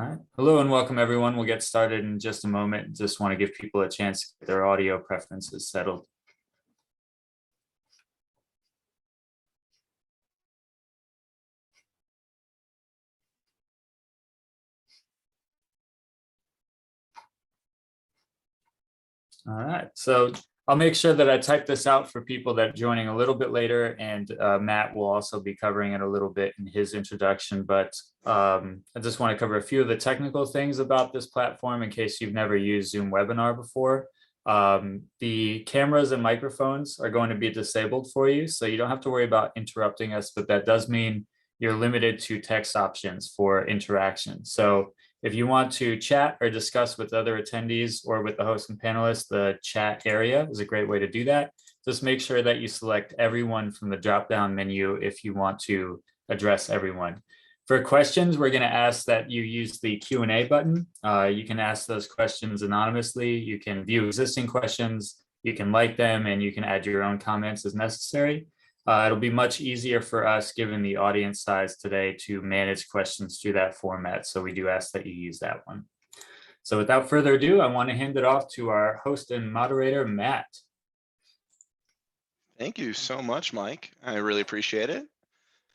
All right. Hello and welcome, everyone. We'll get started in just a moment. Just want to give people a chance to get their audio preferences settled. All right. So I'll make sure that I type this out for people that are joining a little bit later, and Matt will also be covering it a little bit in his introduction. But I just want to cover a few of the technical things about this platform in case you've never used Zoom Webinar before. The cameras and microphones are going to be disabled for you, so you don't have to worry about interrupting us, but that does mean you're limited to text options for interaction. So if you want to chat or discuss with other attendees or with the host and panelists, the chat area is a great way to do that. Just make sure that you select everyone from the drop-down menu if you want to address everyone. For questions, we're going to ask that you use the Q&A button. You can ask those questions anonymously. You can view existing questions, you can like them, and you can add your own comments as necessary. It'll be much easier for us, given the audience size today, to manage questions through that format. So we do ask that you use that one. So without further ado, I want to hand it off to our host and moderator, Matt. Thank you so much, Mike. I really appreciate it.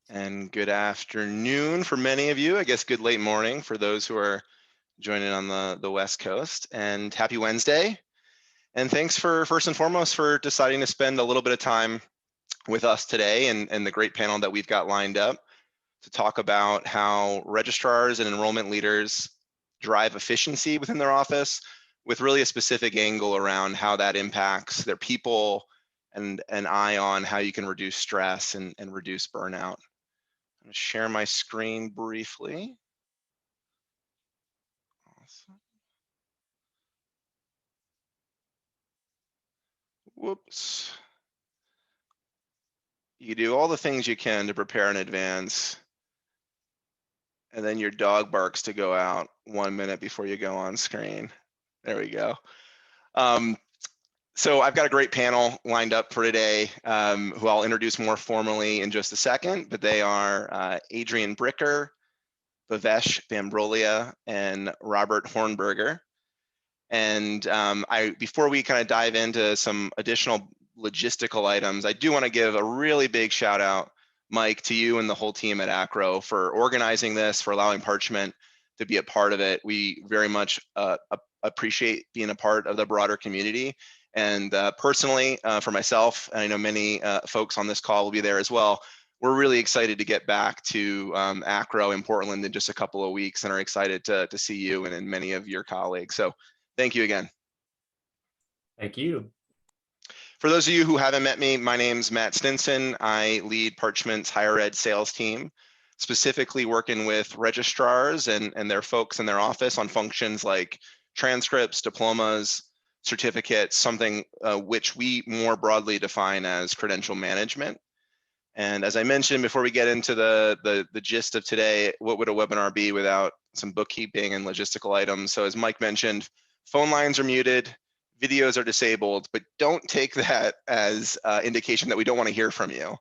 And good afternoon for many of you. I guess good late morning for those who are joining on the West Coast. And happy Wednesday. And thanks for, first and foremost, for deciding to spend a little bit of time with us today and the great panel that we've got lined up to talk about how registrars and enrollment leaders drive efficiency within their office, with really a specific angle around how that impacts their people and an eye on how you can reduce stress and reduce burnout. I'm going to share my screen briefly. Awesome. Whoops. You do all the things you can to prepare in advance, and then your dog barks to go out 1 minute before you go on screen. There we go. So I've got a great panel lined up for today, who I'll introduce more formally in just a second, but they are Adrienne Bricker, Bhavesh Bambrolia, and Robert Hornberger. And before we kind of dive into some additional logistical items, I do want to give a really big shout out, Mike, to you and the whole team at Acro for organizing this, for allowing Parchment to be a part of it. We very much appreciate being a part of the broader community. And personally, for myself, and I know many folks on this call will be there as well, we're really excited to get back to Acro in Portland in just a couple of weeks, and are excited to see you and many of your colleagues. So thank you again. Thank you. For those of you who haven't met me, my name's Matt Stinson. I lead Parchment's higher ed sales team, specifically working with registrars and their folks in their office on functions like transcripts, diplomas, certificates, something which we more broadly define as credential management. And as I mentioned, before we get into the gist of today, what would a webinar be without some bookkeeping and logistical items? So as Mike mentioned, phone lines are muted, videos are disabled, but don't take that as indication that we don't want to hear from you.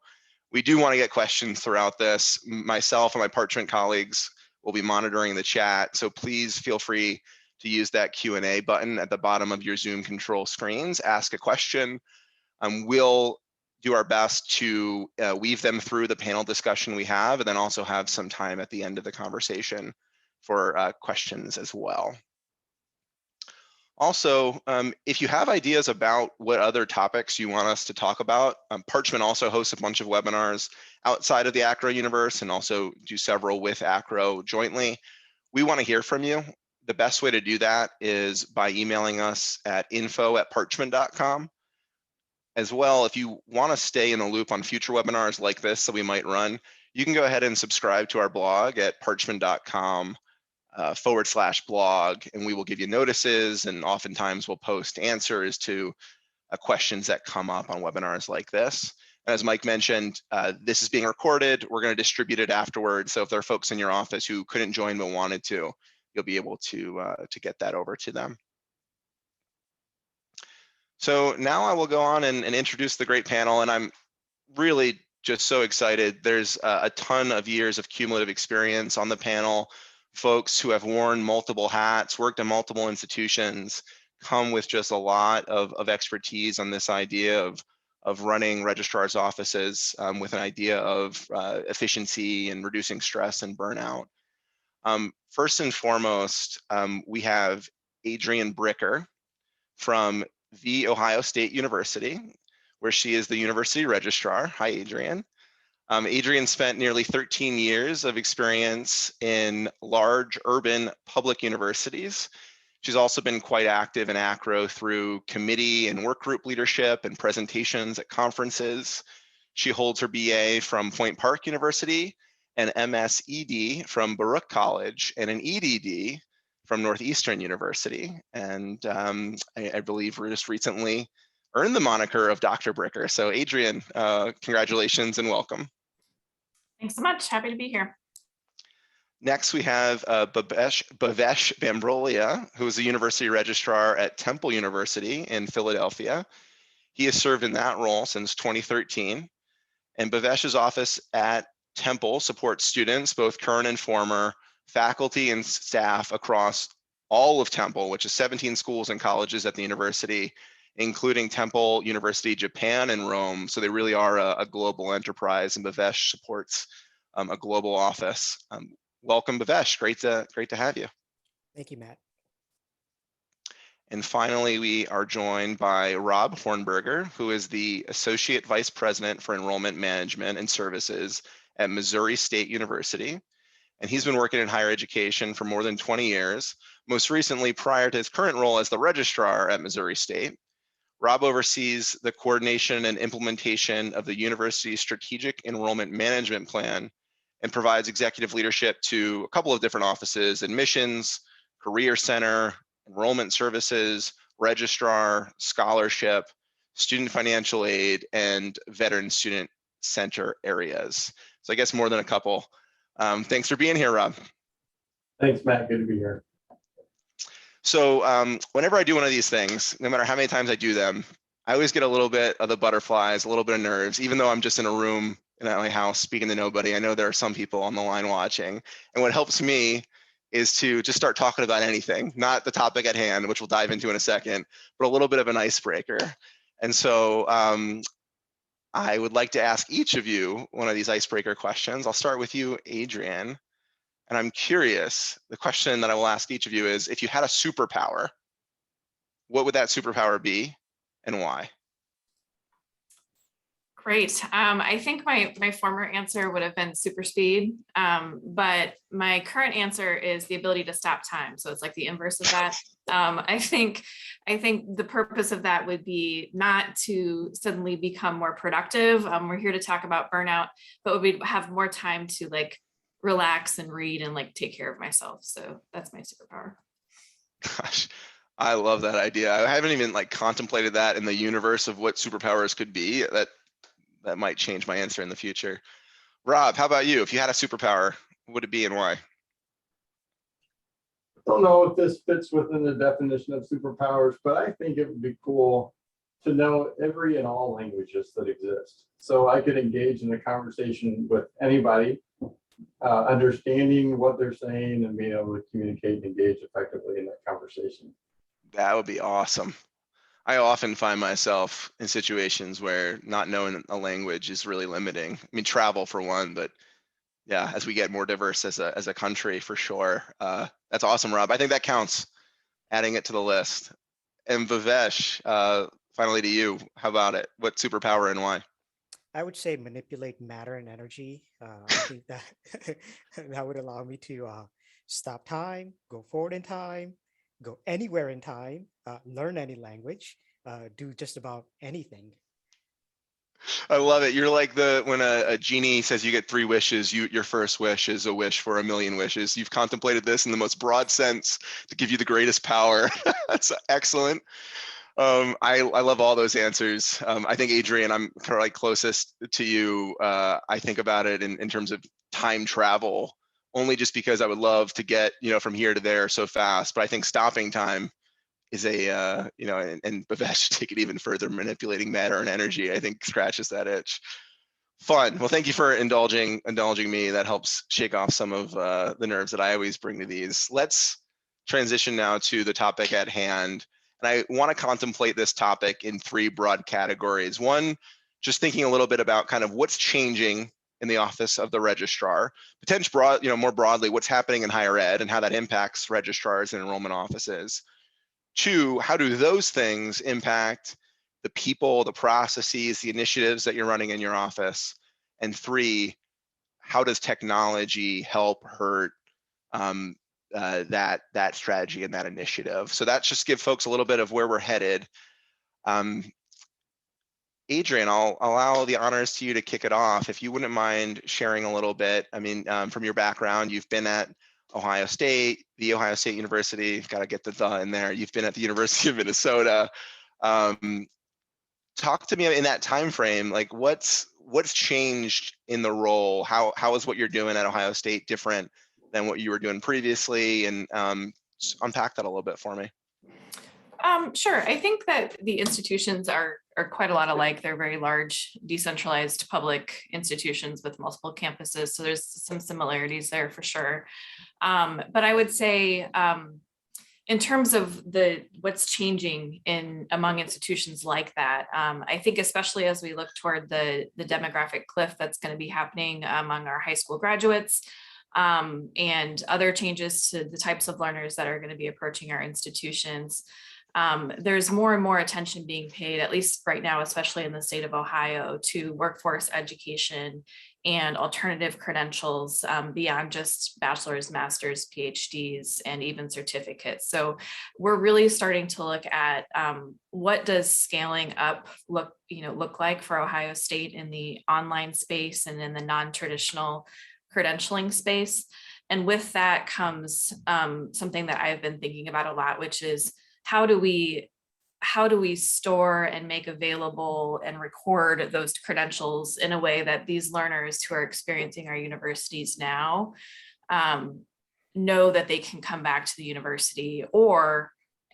We do want to get questions throughout this. Myself and my Parchment colleagues will be monitoring the chat, so please feel free to use that Q&A button at the bottom of your Zoom control screens. Ask a question. We'll do our best to weave them through the panel discussion we have, and then also have some time at the end of the conversation for questions as well. Also, if you have ideas about what other topics you want us to talk about, Parchment also hosts a bunch of webinars outside of the Acro universe, and also do several with Acro jointly. We want to hear from you. The best way to do that is by emailing us at info@parchment.com. As well, if you want to stay in the loop on future webinars like this that we might run, you can go ahead and subscribe to our blog at parchment.com/blog, and we will give you notices, and oftentimes we'll post answers to questions that come up on webinars like this. As Mike mentioned, this is being recorded. We're going to distribute it afterwards, so if there are folks in your office who couldn't join but wanted to, you'll be able to get that over to them. So now I will go on and introduce the great panel, and I'm really just so excited. There's a ton of years of cumulative experience on the panel folks who have worn multiple hats, worked in multiple institutions, come with just a lot of expertise on this idea of running registrars' offices with an idea of efficiency and reducing stress and burnout. First and foremost, we have Adrienne Bricker from The Ohio State University, where she is the university registrar. Hi, Adrienne. Adrienne spent nearly 13 years of experience in large urban public universities. She's also been quite active in ACRO through committee and work group leadership and presentations at conferences. She holds her BA from Point Park University, an MS-ED from Baruch College, and an EDD from Northeastern University. And I believe we just recently earned the moniker of Dr. Bricker. So Adrienne, congratulations and welcome. Thanks so much. Happy to be here. Next, we have Bhavesh Bambrolia, who is a university registrar at Temple University in Philadelphia. He has served in that role since 2013. And Bhavesh's office at Temple supports students, both current and former, faculty and staff across all of Temple, which is 17 schools and colleges at the university, including Temple University, Japan, and Rome. So they really are a global enterprise, and Bhavesh supports a global office. Welcome, Bhavesh. Great to have you. Thank you, Matt. And finally, we are joined by Rob Hornberger, who is the Associate Vice President for Enrollment Management and Services at Missouri State University. And he's been working in higher education for more than 20 years, most recently prior to his current role as the registrar at Missouri State. Rob oversees the coordination and implementation of the university's strategic enrollment management plan and provides executive leadership to a couple of different offices: admissions, career center, enrollment services, registrar, scholarship, student financial aid, and veteran student center areas. So I guess more than a couple. Thanks for being here, Rob. Thanks, Matt. Good to be here. So whenever I do one of these things, no matter how many times I do them, I always get a little bit of the butterflies, a little bit of nerves, even though I'm just in a room in my house speaking to nobody. I know there are some people on the line watching. And what helps me is to just start talking about anything, not the topic at hand, which we'll dive into in a second, but a little bit of an icebreaker. And so I would like to ask each of you one of these icebreaker questions. I'll start with you, Adrienne. And I'm curious, the question that I will ask each of you is, if you had a superpower, what would that superpower be and why? Great. I think my former answer would have been super speed, but my current answer is the ability to stop time. So it's like the inverse of that. I think the purpose of that would be not to suddenly become more productive. We're here to talk about burnout, but we'd have more time to like relax and read and like take care of myself. So that's my superpower. Gosh, I love that idea. I haven't even like contemplated that in the universe of what superpowers could be. That might change my answer in the future. Rob, how about you? If you had a superpower, what would it be and why? I don't know if this fits within the definition of superpowers, but I think it would be cool to know every and all languages that exist. So I could engage in a conversation with anybody, understanding what they're saying and being able to communicate and engage effectively in that conversation. That would be awesome. I often find myself in situations where not knowing a language is really limiting. I mean, travel for one, but yeah, as we get more diverse as a country, for sure. That's awesome, Rob. I think that counts, adding it to the list. And Bhavesh, finally to you, how about it? What superpower and why? I would say manipulate matter and energy. I think that that would allow me to stop time, go forward in time, go anywhere in time, learn any language, do just about anything. I love it. You're like when a genie says you get 3 wishes, your first wish is a wish for 1,000,000 wishes. You've contemplated this in the most broad sense to give you the greatest power. That's excellent. I love all those answers. I think, Adrienne, I'm kind of like closest to you. I think about it in terms of time travel, only just because I would love to get, from here to there so fast. But I think stopping time is and Bhavesh take it even further, manipulating matter and energy, I think scratches that itch. Fun. Well, thank you for indulging me. That helps shake off some of the nerves that I always bring to these. Let's transition now to the topic at hand. And I want to contemplate this topic in 3 broad categories. One, just thinking a little bit about kind of what's changing in the office of the registrar, more broadly, what's happening in higher ed and how that impacts registrars and enrollment offices. 2, how do those things impact the people, the processes, the initiatives that you're running in your office? And 3, how does technology help hurt that strategy and that initiative? So that just give folks a little bit of where we're headed. Adrienne, I'll allow the honors to you to kick it off. If you wouldn't mind sharing a little bit, from your background, you've been at Ohio State, the Ohio State University, got to get the in there. You've been at the University of Minnesota. Talk to me in that time frame, like what's changed in the role? How is what you're doing at Ohio State different than what you were doing previously? And unpack that a little bit for me. Sure. I think that the institutions are quite a lot alike. They're very large, decentralized public institutions with multiple campuses. So there's some similarities there for sure. But I would say, in terms of what's changing among institutions like that, I think especially as we look toward the demographic cliff that's going to be happening among our high school graduates, and other changes to the types of learners that are going to be approaching our institutions. There's more and more attention being paid, at least right now, especially in the state of Ohio, to workforce education and alternative credentials beyond just bachelor's, master's, PhDs, and even certificates. So we're really starting to look at what does scaling up look like for Ohio State in the online space and in the non-traditional credentialing space. And with that comes something that I've been thinking about a lot, which is how do we store and make available and record those credentials in a way that these learners who are experiencing our universities now know that they can come back to the university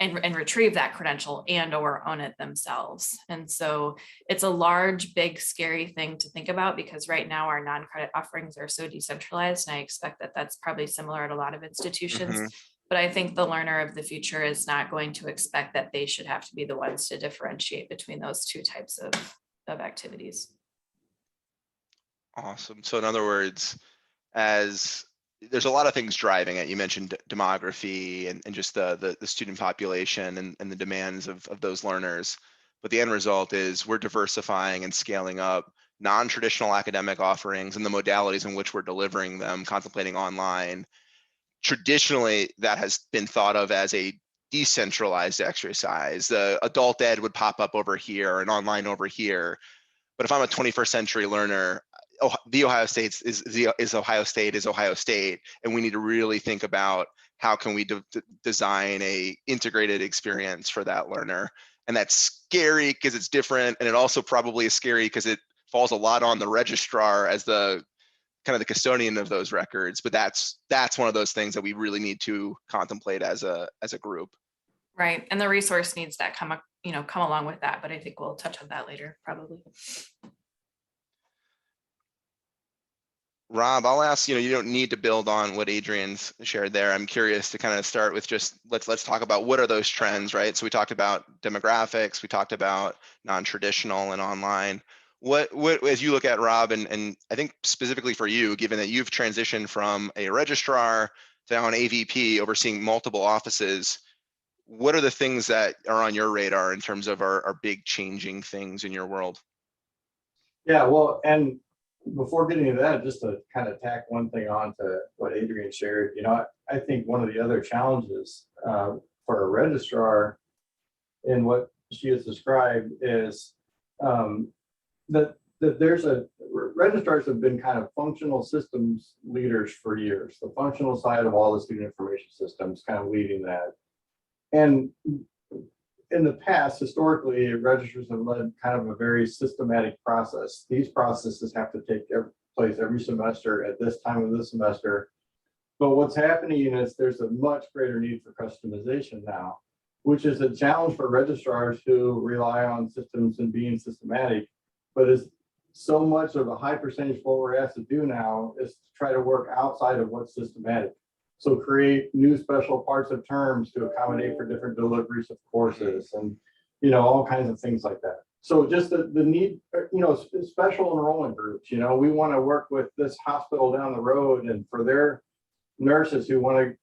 and retrieve that credential and or own it themselves. And so it's a large, big, scary thing to think about because right now our non-credit offerings are so decentralized, and I expect that that's probably similar at a lot of institutions. Mm-hmm. But I think the learner of the future is not going to expect that they should have to be the ones to differentiate between those 2 types of activities. Awesome. So in other words, as there's a lot of things driving it, you mentioned demography and just the student population and the demands of those learners. But the end result is we're diversifying and scaling up non-traditional academic offerings and the modalities in which we're delivering them, contemplating online. Traditionally, that has been thought of as a decentralized exercise. The adult ed would pop up over here and online over here. But if I'm a 21st century learner, the Ohio State is Ohio State, and we need to really think about how can we design a integrated experience for that learner. And that's scary because it's different, and it also probably is scary because it falls a lot on the registrar as the kind of the custodian of those records, but that's one of those things that we really need to contemplate as a group. Right, and the resource needs that come along with that, but I think we'll touch on that later, probably. Rob, I'll ask, you don't need to build on what Adrienne's shared there. I'm curious to kind of start with just, let's talk about what are those trends, right? So we talked about demographics, we talked about non-traditional and online. What as you look at Rob, and I think specifically for you, given that you've transitioned from a registrar to now an AVP overseeing multiple offices, what are the things that are on your radar in terms of our big changing things in your world? Yeah, well, and before getting into that, just to kind of tack one thing on to what Adrienne shared, I think one of the other challenges for a registrar in what she has described is that there's registrars have been kind of functional systems leaders for years, the functional side of all the student information systems, kind of leading that. And in the past, historically, registrars have led kind of a very systematic process. These processes have to take place every semester at this time of the semester. But what's happening is there's a much greater need for customization now, which is a challenge for registrars who rely on systems and being systematic. But as so much of a high percentage of what we're asked to do now is to try to work outside of what's systematic. So create new special parts of terms to accommodate for different deliveries of courses and, all kinds of things like that. So just the need, special enrollment groups, we want to work with this hospital down the road, and for their nurses who want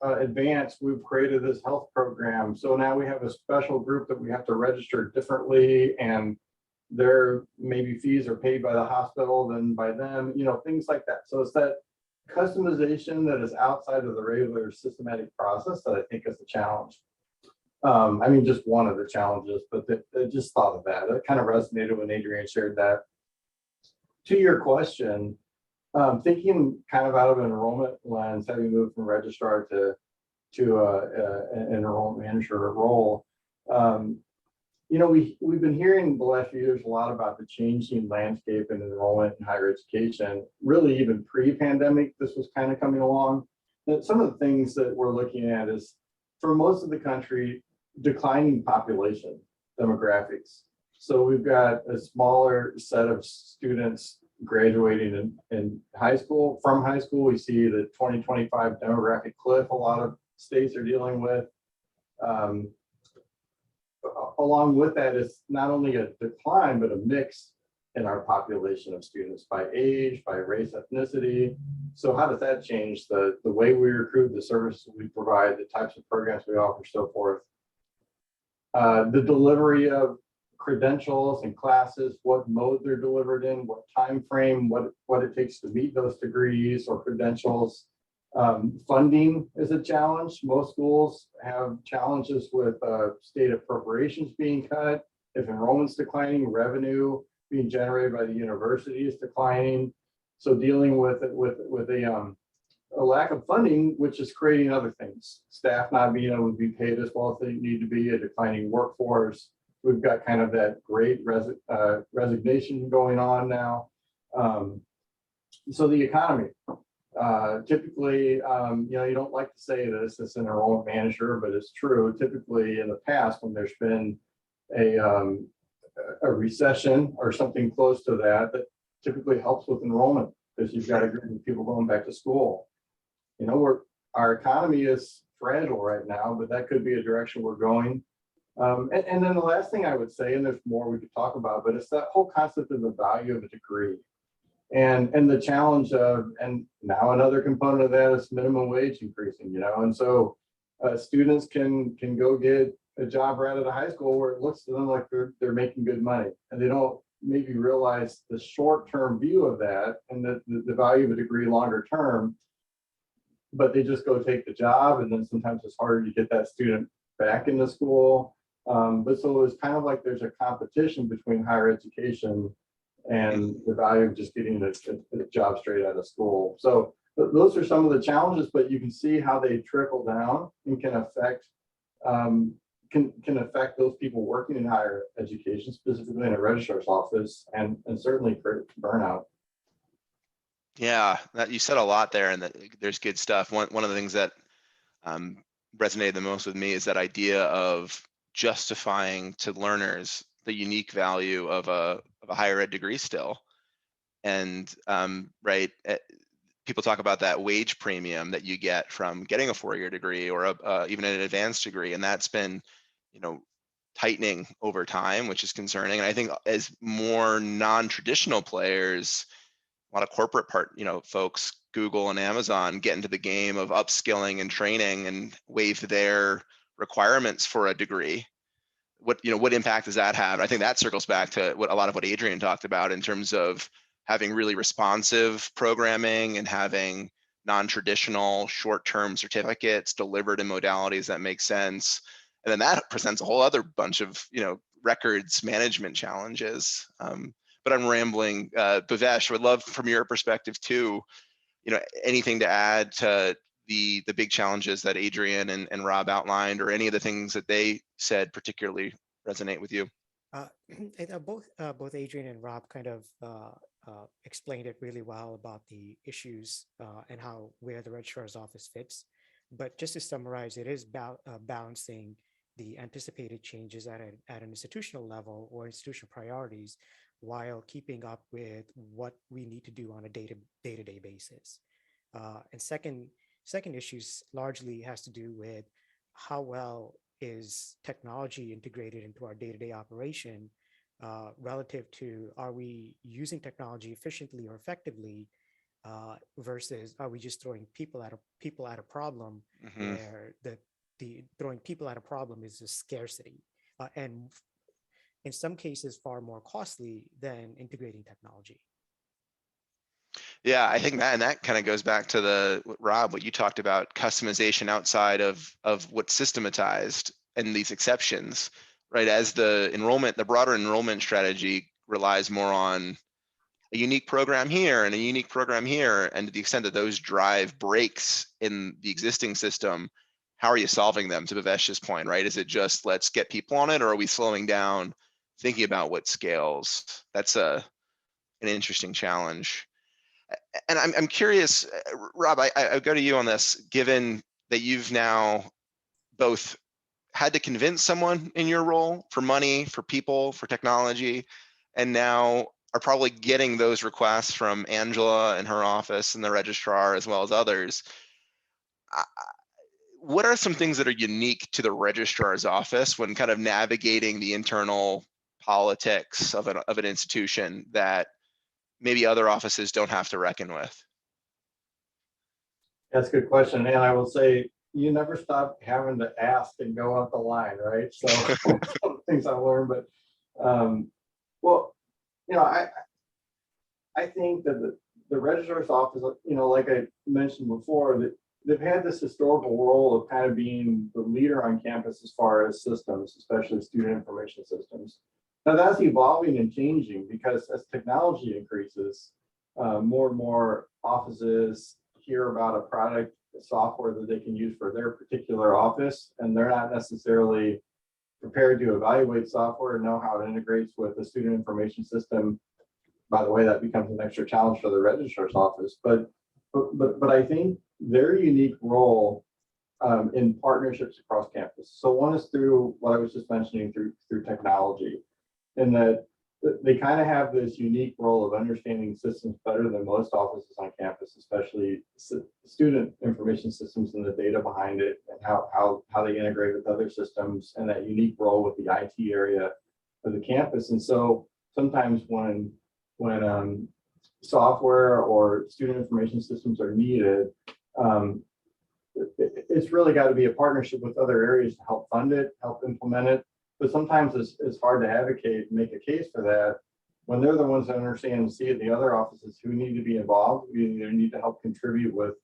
to advance, we've created this health program. So now we have a special group that we have to register differently, and their maybe fees are paid by the hospital than by them, things like that. So it's that customization that is outside of the regular systematic process that I think is a challenge. Just one of the challenges, but I just thought of that. It kind of resonated when Adrienne shared that. To your question, thinking kind of out of an enrollment lens, having moved from registrar to an enrollment manager role, we've been hearing the last few years a lot about the changing landscape in enrollment in higher education. Really, even pre-pandemic, this was kind of coming along. And some of the things that we're looking at is, for most of the country, declining population demographics. So we've got a smaller set of students graduating in high school. From high school, we see the 2025 demographic cliff a lot of states are dealing with. Along with that is not only a decline, but a mix in our population of students by age, by race, ethnicity. So how does that change the way we recruit, the services we provide, the types of programs we offer, so forth? The delivery of credentials and classes, what mode they're delivered in, what time frame, what it takes to meet those degrees or credentials. Funding is a challenge. Most schools have challenges with state appropriations being cut. If enrollment's declining, revenue being generated by the university is declining. So dealing with a lack of funding, which is creating other things. Staff not being able to be paid as well as they need to be, a declining workforce. We've got kind of that great resignation going on now. So the economy. Typically, you don't like to say this as an enrollment manager, but it's true. Typically in the past, when there's been a recession or something close to that, that typically helps with enrollment, because you've got a group of people going back to school. Our economy is fragile right now, but that could be a direction we're going. And then the last thing I would say, and there's more we could talk about, but it's that whole concept of the value of a degree. And the challenge of, and now another component of that is minimum wage increasing, and so students can go get a job right out of high school where it looks to them like they're making good money, and they don't maybe realize the short-term view of that and the value of a degree longer term, but they just go take the job, and then sometimes it's harder to get that student back into school. But so it's kind of like there's a competition between higher education and the value of just getting a job straight out of school. So those are some of the challenges, but you can see how they trickle down and can affect those people working in higher education, specifically in a registrar's office, and certainly for burnout. Yeah, you said a lot there, and there's good stuff. One of the things that resonated the most with me is that idea of justifying to learners the unique value of a higher ed degree still. And people talk about that wage premium that you get from getting a 4-year degree or even an advanced degree, and that's been tightening over time, which is concerning. And I think as more non-traditional players, a lot of corporate folks, Google and Amazon, get into the game of upskilling and training and waive their requirements for a degree, what impact does that have? I think that circles back to a lot of what Adrienne talked about in terms of having really responsive programming and having non-traditional short-term certificates delivered in modalities that make sense. And then that presents a whole other bunch of records management challenges. But I'm rambling. Bhavesh, would love from your perspective too, anything to add to the big challenges that Adrienne and Rob outlined, or any of the things that they said particularly resonate with you? Both Adrienne and Rob kind of explained it really well about the issues and where the registrar's office fits. But just to summarize, it is balancing the anticipated changes at an institutional level or institutional priorities while keeping up with what we need to do on a day-to-day basis. And second issues largely has to do with how well is technology integrated into our day-to-day operation relative to, are we using technology efficiently or effectively versus are we just throwing people at a problem where the throwing people at a problem is a scarcity and in some cases far more costly than integrating technology. Yeah, I think that kind of goes back to Rob, what you talked about, customization outside of what's systematized and these exceptions, right? As the broader enrollment strategy relies more on a unique program here and a unique program here, and to the extent that those drive breaks in the existing system, how are you solving them, to Bhavesh's point, right? Is it just let's get people on it, or are we slowing down, thinking about what scales? That's an interesting challenge. And I'm curious, Rob, I go to you on this, given that you've now both had to convince someone in your role for money, for people, for technology, and now are probably getting those requests from Angela and her office and the registrar as well as others. What are some things that are unique to the registrar's office when kind of navigating the internal politics of an institution that maybe other offices don't have to reckon with? That's a good question. And I will say, you never stop having to ask and go up the line, right? So some things I've learned, but well, you know, I think that the registrar's office, you know, like I mentioned before, that they've had this historical role of kind of being the leader on campus as far as systems, especially student information systems. Now that's evolving and changing because as technology increases, more and more offices hear about a product, a software that they can use for their particular office, and they're not necessarily prepared to evaluate software and know how it integrates with the student information system. By the way, that becomes an extra challenge for the registrar's office. But I think their unique role in partnerships across campus. So one is through what I was just mentioning through technology, in that they kind of have this unique role of understanding systems better than most offices on campus, especially student information systems and the data behind it and how they integrate with other systems, and that unique role with the IT area of the campus. And so sometimes when software or student information systems are needed, it's really got to be a partnership with other areas to help fund it, help implement it. But sometimes it's hard to advocate and make a case for that when they're the ones that understand and see it. The other offices who need to be involved, who either need to help contribute with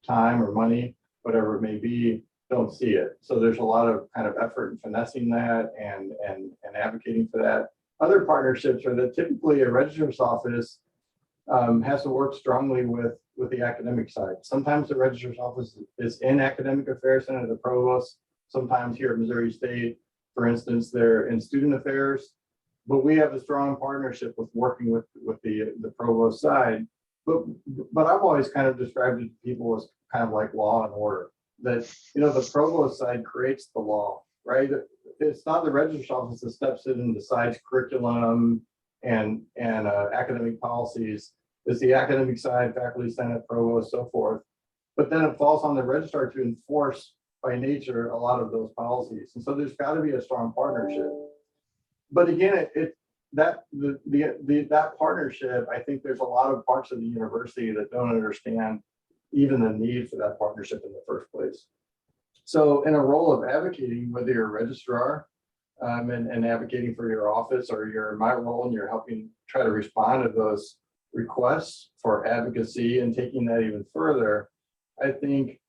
time or money, whatever it may be, don't see it. So there's a lot of kind of effort in finessing that and advocating for that. Other partnerships are that typically a registrar's office has to work strongly with the academic side. Sometimes the registrar's office is in academic affairs under the provost. Sometimes here at Missouri State, for instance, they're in student affairs, but we have a strong partnership with working with the provost side. But I've always kind of described it to people as kind of like law and order. That, you know, the provost side creates the law, right? It's not the registrar's office that steps in and decides curriculum and academic policies. It's the academic side, faculty, senate, provost, so forth. But then it falls on the registrar to enforce by nature a lot of those policies. And so there's got to be a strong partnership. But again, that partnership, I think there's a lot of parts of the university that don't understand even the need for that partnership in the first place. So in a role of advocating, whether you're a registrar and advocating for your office, or you're in my role and you're helping try to respond to those requests for advocacy and taking that even further, I think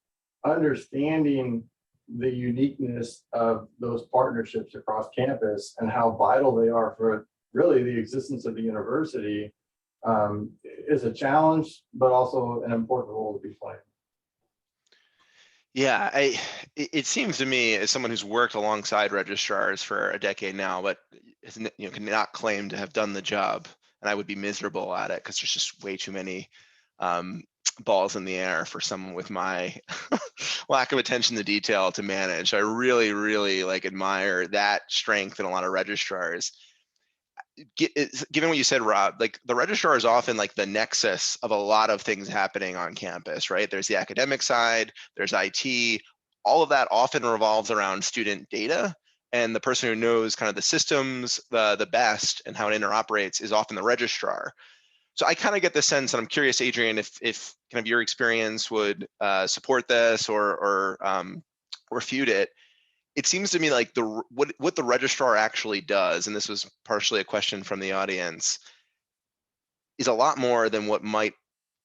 understanding the uniqueness of those partnerships across campus and how vital they are for really the existence of the university is a challenge, but also an important role to be playing. Yeah, it seems to me, as someone who's worked alongside registrars for a decade now, but cannot claim to have done the job, and I would be miserable at it because there's just way too many balls in the air for someone with my lack of attention to detail to manage. I really, really admire that strength in a lot of registrars. given what you said, Rob, like the registrar is often like the nexus of a lot of things happening on campus, right? There's the academic side, there's IT, all of that often revolves around student data. And the person who knows kind of the systems the best and how it interoperates is often the registrar. So I kind of get the sense, and I'm curious, Adrienne, if kind of your experience would support this or refute it. It seems to me like what the registrar actually does, and this was partially a question from the audience, is a lot more than what might,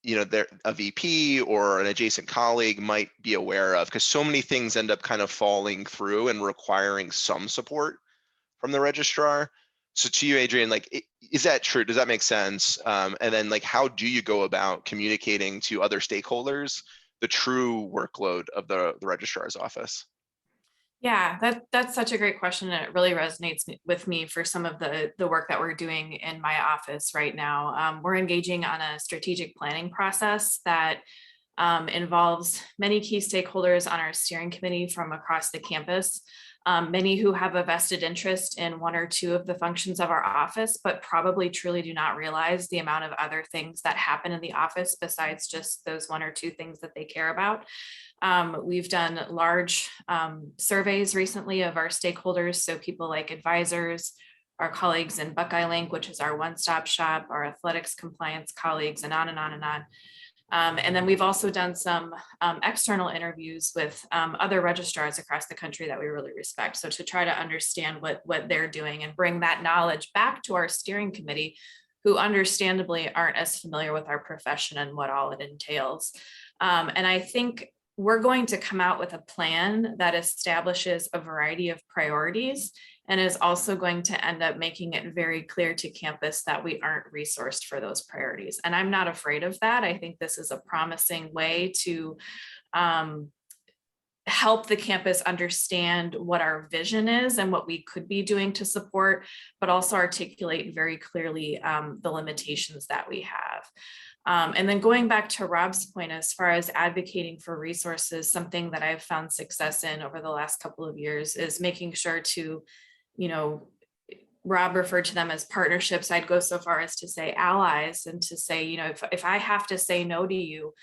a VP or an adjacent colleague might be aware of, because so many things end up kind of falling through and requiring some support from the registrar. So to you, Adrienne, like, is that true? Does that make sense? And then like, how do you go about communicating to other stakeholders the true workload of the registrar's office? Yeah, that's such a great question, and it really resonates with me for some of the work that we're doing in my office right now. We're engaging on a strategic planning process that involves many key stakeholders on our steering committee from across the campus, many who have a vested interest in one or two of the functions of our office, but probably truly do not realize the amount of other things that happen in the office besides just those one or two things that they care about. We've done large surveys recently of our stakeholders, so people like advisors, our colleagues in Buckeye Link, which is our one-stop shop, our athletics compliance colleagues, and on and on and on. And then we've also done some external interviews with other registrars across the country that we really respect. So to try to understand what they're doing and bring that knowledge back to our steering committee, who understandably aren't as familiar with our profession and what all it entails. And I think we're going to come out with a plan that establishes a variety of priorities and is also going to end up making it very clear to campus that we aren't resourced for those priorities. And I'm not afraid of that. I think this is a promising way to help the campus understand what our vision is and what we could be doing to support, but also articulate very clearly the limitations that we have. And then going back to Rob's point, as far as advocating for resources, something that I've found success in over the last couple of years is making sure to, Rob referred to them as partnerships. I'd go so far as to say allies, and to say, if I have to say no to you,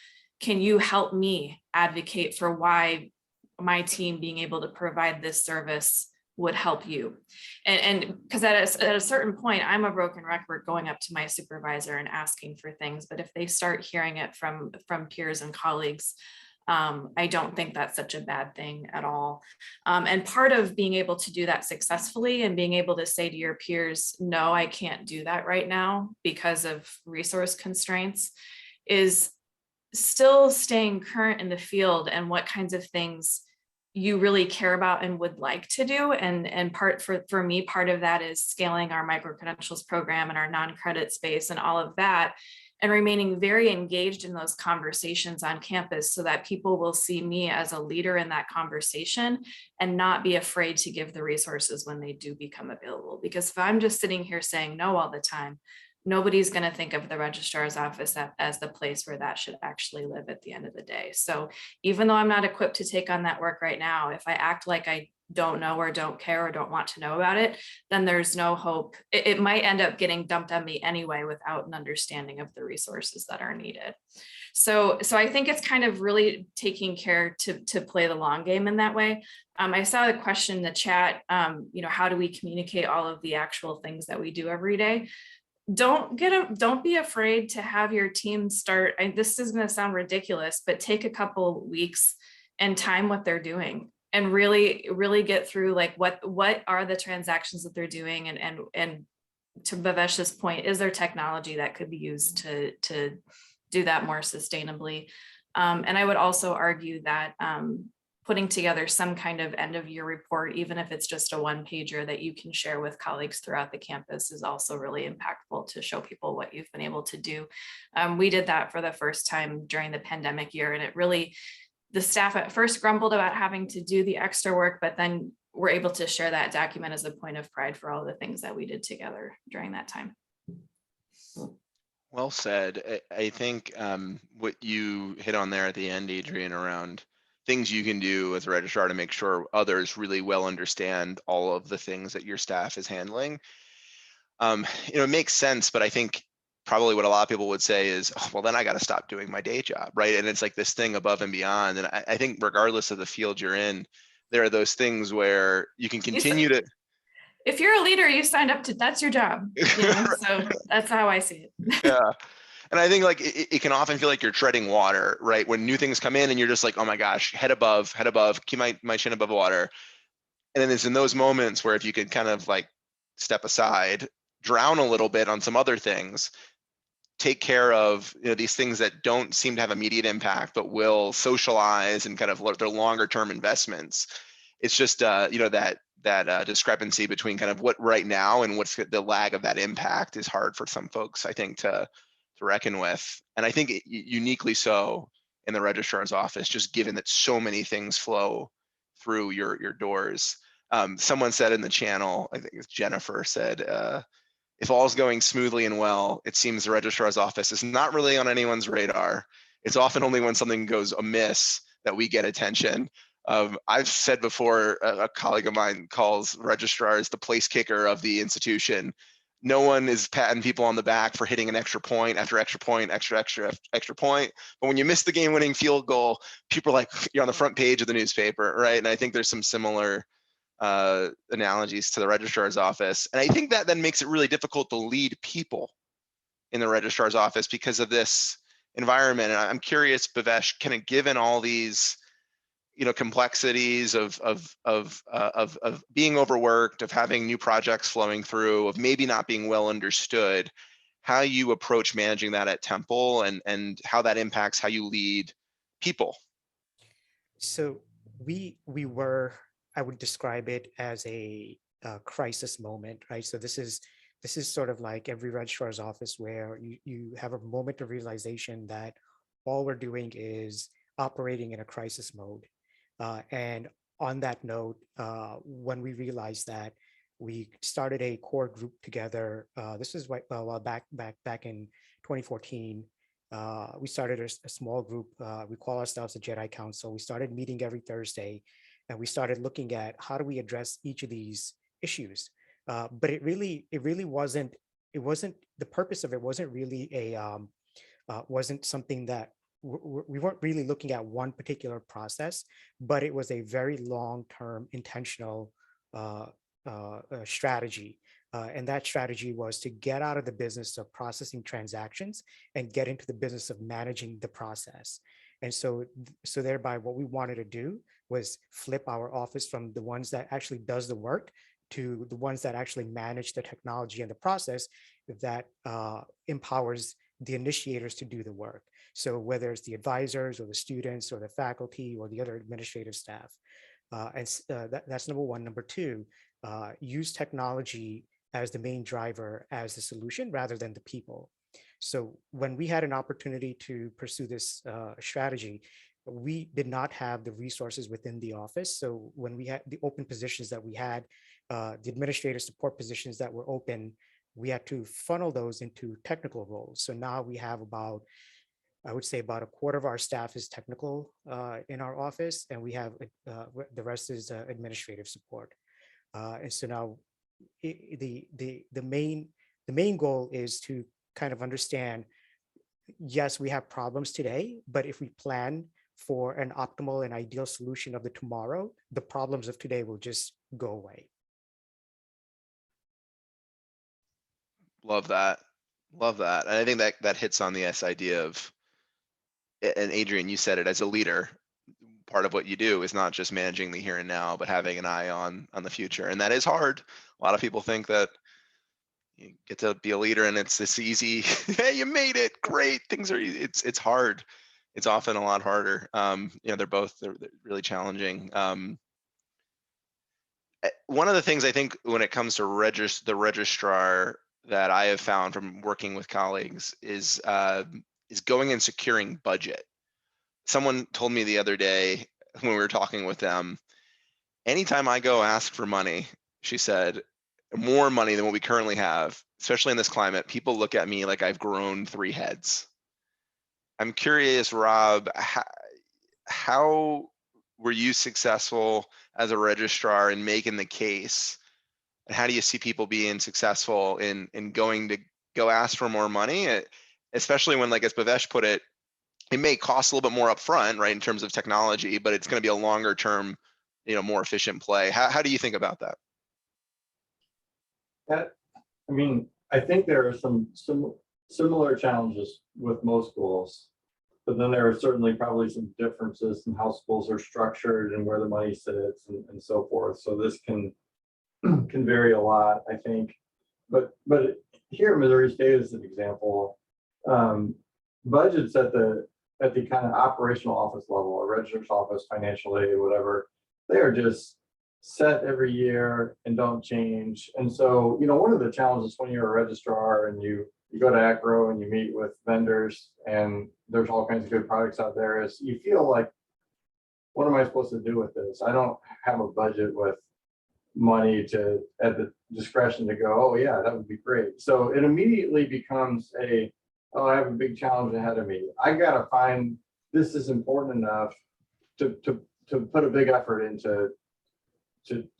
can you help me advocate for why my team being able to provide this service would help you? And because at a certain point, I'm a broken record going up to my supervisor and asking for things. But if they start hearing it from peers and colleagues, I don't think that's such a bad thing at all. And part of being able to do that successfully and being able to say to your peers, no, I can't do that right now because of resource constraints, is still staying current in the field and what kinds of things you really care about and would like to do. And part for me, part of that is scaling our micro-credentials program and our non-credit space and all of that, and remaining very engaged in those conversations on campus so that people will see me as a leader in that conversation and not be afraid to give the resources when they do become available. Because if I'm just sitting here saying no all the time, nobody's going to think of the registrar's office as the place where that should actually live at the end of the day. So even though I'm not equipped to take on that work right now, if I act like I don't know or don't care or don't want to know about it, then there's no hope. It might end up getting dumped on me anyway without an understanding of the resources that are needed. So I think it's kind of really taking care to play the long game in that way. I saw the question in the chat, how do we communicate all of the actual things that we do every day? Don't be afraid to have your team start. This is going to sound ridiculous, but take a couple weeks and time what they're doing and really get through like what are the transactions that they're doing, and to Bhavesh's point, is there technology that could be used to do that more sustainably? And I would also argue that putting together some kind of end of year report, even if it's just a one-pager that you can share with colleagues throughout the campus, is also really impactful to show people what you've been able to do. We did that for the first time during the pandemic year, and the staff at first grumbled about having to do the extra work, but then we're able to share that document as a point of pride for all the things that we did together during that time. Well said. I think what you hit on there at the end, Adrienne, around things you can do as a registrar to make sure others really well understand all of the things that your staff is handling. It makes sense, but I think probably what a lot of people would say is, oh, well, then I got to stop doing my day job, right? And it's like this thing above and beyond. And I think regardless of the field you're in, there are those things where you can continue to. If you're a leader, you signed up to, that's your job. So that's how I see it. Yeah. And I think like it can often feel like you're treading water, right? When new things come in and you're just like, oh my gosh, head above, keep my chin above water. And then it's in those moments where if you could kind of like step aside, drown a little bit on some other things, take care of these things that don't seem to have immediate impact, but will socialize and kind of their longer term investments. It's just that discrepancy between kind of what right now and what's the lag of that impact is hard for some folks, I think, to reckon with. And I think uniquely so in the registrar's office, just given that so many things flow through your doors. Someone said in the channel, I think it's Jennifer said, if all's going smoothly and well, it seems the registrar's office is not really on anyone's radar. It's often only when something goes amiss that we get attention. I've said before, a colleague of mine calls registrars the place kicker of the institution. No one is patting people on the back for hitting an extra point after extra point, extra point. But when you miss the game-winning field goal, people are like, you're on the front page of the newspaper, right? And I think there's some similar analogies to the registrar's office. And I think that then makes it really difficult to lead people in the registrar's office because of this environment. And I'm curious, Bhavesh, kind of given all these complexities of being overworked, of having new projects flowing through, of maybe not being well understood, how you approach managing that at Temple and how that impacts how you lead people. So we were, I would describe it as a crisis moment, right? So this is sort of like every registrar's office where you have a moment of realization that all we're doing is operating in a crisis mode. And on that note, when we realized that, we started a core group together. This is back in 2014. We started a small group. We call ourselves the Jedi Council. We started meeting every Thursday, and we started looking at how do we address each of these issues. But it really wasn't. It wasn't the purpose of it. Wasn't really wasn't something that we weren't really looking at one particular process, but it was a very long-term intentional strategy. And that strategy was to get out of the business of processing transactions and get into the business of managing the process. And so thereby what we wanted to do was flip our office from the ones that actually does the work to the ones that actually manage the technology and the process that empowers the initiators to do the work. So whether it's the advisors or the students or the faculty or the other administrative staff. That's number one. Number two, use technology as the main driver, as the solution rather than the people. So when we had an opportunity to pursue this strategy, we did not have the resources within the office. So when we had the open positions that we had, the administrative support positions that were open, we had to funnel those into technical roles. So now we have I would say about a quarter of our staff is technical in our office, and we have the rest is administrative support. And so now the main goal is to kind of understand, yes, we have problems today, but if we plan for an optimal and ideal solution of the tomorrow, the problems of today will just go away. Love that. Love that. And I think that hits on this idea of, and Adrienne, you said it, as a leader, part of what you do is not just managing the here and now, but having an eye on the future. And that is hard. A lot of people think that you get to be a leader and it's this easy, hey, you made it, great, things are, it's hard. It's often a lot harder. They're really challenging. One of the things I think when it comes to the registrar that I have found from working with colleagues is going and securing budget. Someone told me the other day when we were talking with them, anytime I go ask for money, she said, more money than what we currently have, especially in this climate, people look at me like I've grown 3 heads. I'm curious, Rob, how were you successful as a registrar in making the case and how do you see people being successful in going to go ask for more money, especially when, like as Bhavesh put it, it may cost a little bit more upfront, right, in terms of technology, but it's going to be a longer term, more efficient play. How do you think about that? I mean, I think there are some similar challenges with most schools, but then there are certainly probably some differences in how schools are structured and where the money sits and so forth. So this can vary a lot, I think. But here at Missouri State as an example, budgets at the kind of operational office level, a registrar's office, financial aid, whatever, they are just set every year and don't change. And so, one of the challenges when you're a registrar and you go to ACRO and you meet with vendors and there's all kinds of good products out there, is you feel like, what am I supposed to do with this? I don't have a budget with money at the discretion to go, oh yeah, that would be great. So it immediately becomes oh, I have a big challenge ahead of me. I gotta find, this is important enough to put a big effort into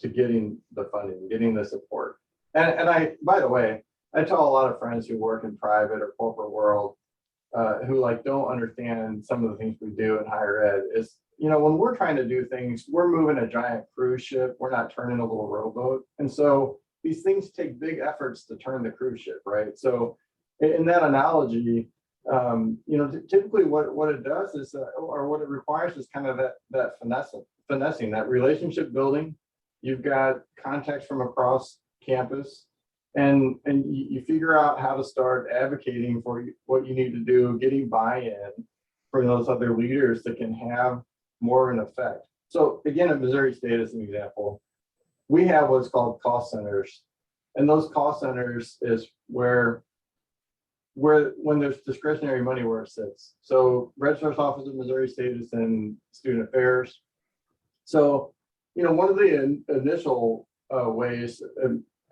getting the funding, getting the support. And I, by the way, I tell a lot of friends who work in private or corporate world who don't understand some of the things we do in higher ed is, when we're trying to do things, we're moving a giant cruise ship. We're not turning a little rowboat. And so these things take big efforts to turn the cruise ship, right? So in that analogy, typically what it does is, or what it requires is kind of that finessing, that relationship building. You've got contacts from across campus, and you figure out how to start advocating for what you need to do, getting buy-in from those other leaders that can have more of an effect. So again, at Missouri State as an example, we have what's called cost centers, and those cost centers is where when there's discretionary money, where it sits. So Registrar's office at Missouri State is in student affairs. So, one of the initial ways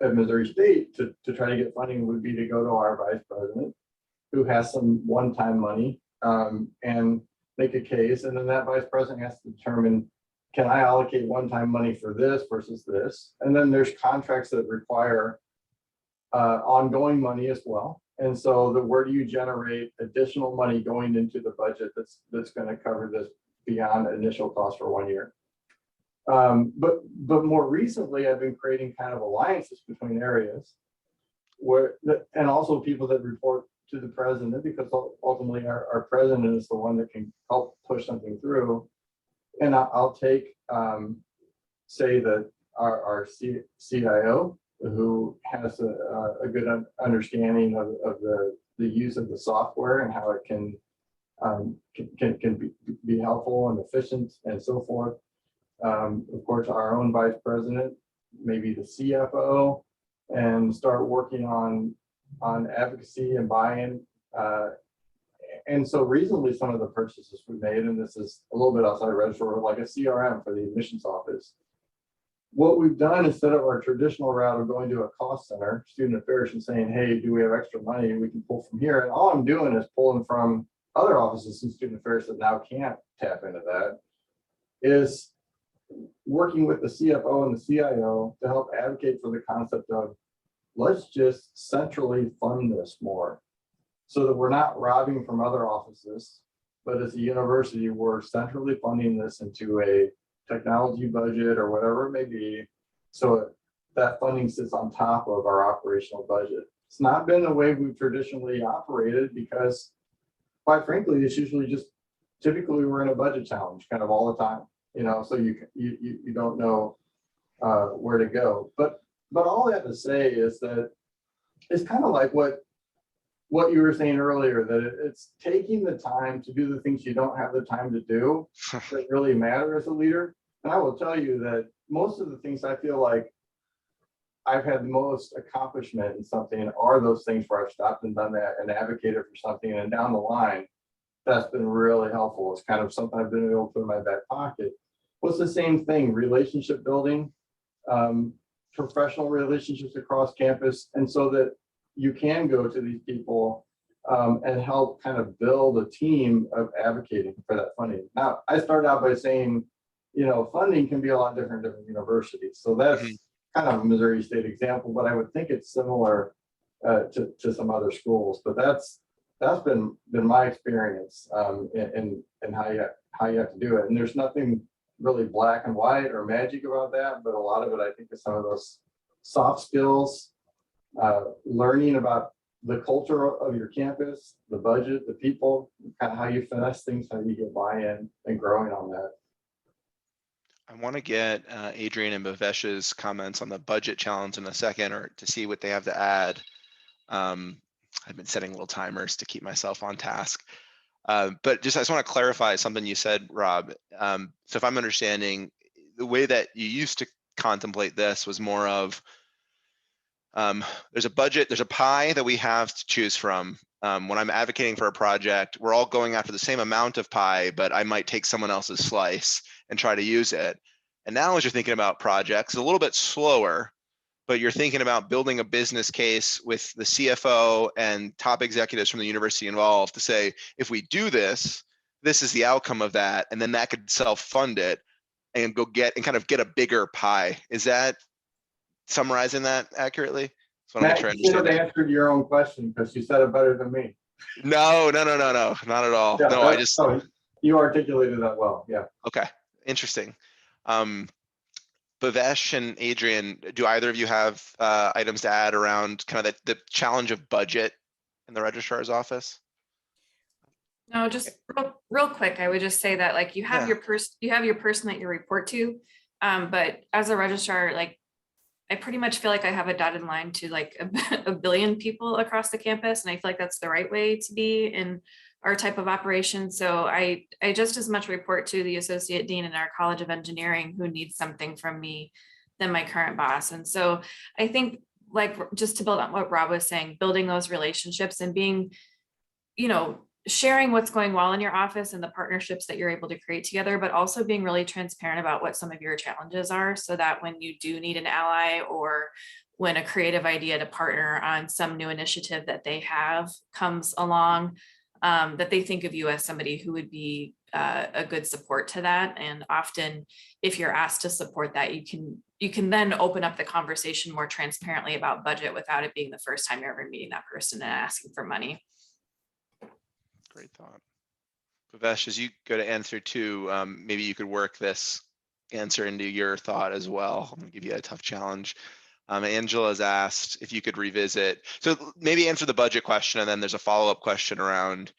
at Missouri State to try to get funding would be to go to our vice president, who has some one-time money, and make a case. And then that vice president has to determine, can I allocate one-time money for this versus this? And then there's contracts that require ongoing money as well. And so where do you generate additional money going into the budget that's going to cover this beyond initial cost for 1 year? But more recently, I've been creating kind of alliances between areas and also people that report to the president, because ultimately our president is the one that can help push something through. And I'll take, say that our CIO, who has a good understanding of the use of the software and how it can be helpful and efficient and so forth. Of course, our own vice president, maybe the CFO, and start working on advocacy and buy-in. And so recently, some of the purchases we made, and this is a little bit outside registrar, like a CRM for the admissions office. What we've done, instead of our traditional route of going to a cost center, student affairs, and saying, hey, do we have extra money we can pull from here? And all I'm doing is pulling from other offices in student affairs that now can't tap into that, is working with the CFO and the CIO to help advocate for the concept of, let's just centrally fund this more so that we're not robbing from other offices, but as a university, we're centrally funding this into a technology budget or whatever it may be, so that funding sits on top of our operational budget. It's not been the way we've traditionally operated because, quite frankly, it's usually just, typically we're in a budget challenge kind of all the time, so you don't know where to go. But all that to say is that it's kind of like what you were saying earlier, that it's taking the time to do the things you don't have the time to do that really matter as a leader. And I will tell you that most of the things I feel like I've had the most accomplishment in something are those things where I've stopped and done that and advocated for something, and down the line, that's been really helpful. It's kind of something I've been able to put in my back pocket. What's the same thing? Relationship building, professional relationships across campus, and so that you can go to these people and help kind of build a team of advocating for that funding. Now, I started out by saying, funding can be a lot different at different universities. So that's kind of a Missouri State example, but I would think it's similar to some other schools. But that's been my experience in how you have to do it. And there's nothing really black and white or magic about that, but a lot of it, I think, is some of those soft skills, learning about the culture of your campus, the budget, the people, kind of how you finesse things, how you get buy-in, and growing on that. I want to get Adrienne and Bhavesh's comments on the budget challenge in a second, or to see what they have to add. I've been setting little timers to keep myself on task. But just I just want to clarify something you said, Rob. So if I'm understanding, the way that you used to contemplate this was more of there's a budget, there's a pie that we have to choose from. When I'm advocating for a project, we're all going after the same amount of pie, but I might take someone else's slice and try to use it. And now as you're thinking about projects, it's a little bit slower, but you're thinking about building a business case with the CFO and top executives from the university involved to say, if we do this, this is the outcome of that. And then that could self-fund it and go get and kind of get a bigger pie. Is that summarizing that accurately? So I want to make sure I Matt, you should have understand. answered your own question because you said it better than me. No, not at all. Yeah, No, I just, you articulated that well. Yeah. okay, interesting. Bhavesh and Adrienne, do either of you have items to add around kind of the challenge of budget in the registrar's office? No, just real quick, I would just say that like you have your person that you report to, but as a registrar, like I pretty much feel like I have a dotted line to like a billion people across the campus, and I feel like that's the right way to be in our type of operation. So I just as much report to the associate dean in our College of Engineering who needs something from me than my current boss. And so I think like just to build on what Rob was saying, building those relationships and being, sharing what's going well in your office and the partnerships that you're able to create together, but also being really transparent about what some of your challenges are so that when you do need an ally or when a creative idea to partner on some new initiative that they have comes along, that they think of you as somebody who would be a good support to that. And often if you're asked to support that, you can then open up the conversation more transparently about budget without it being the first time you're ever meeting that person and asking for money. Great thought. Bhavesh, as you go to answer two, maybe you could work this answer into your thought as well. I'm gonna give you a tough challenge. Angela's asked if you could revisit. So maybe answer the budget question, and then there's a follow-up question around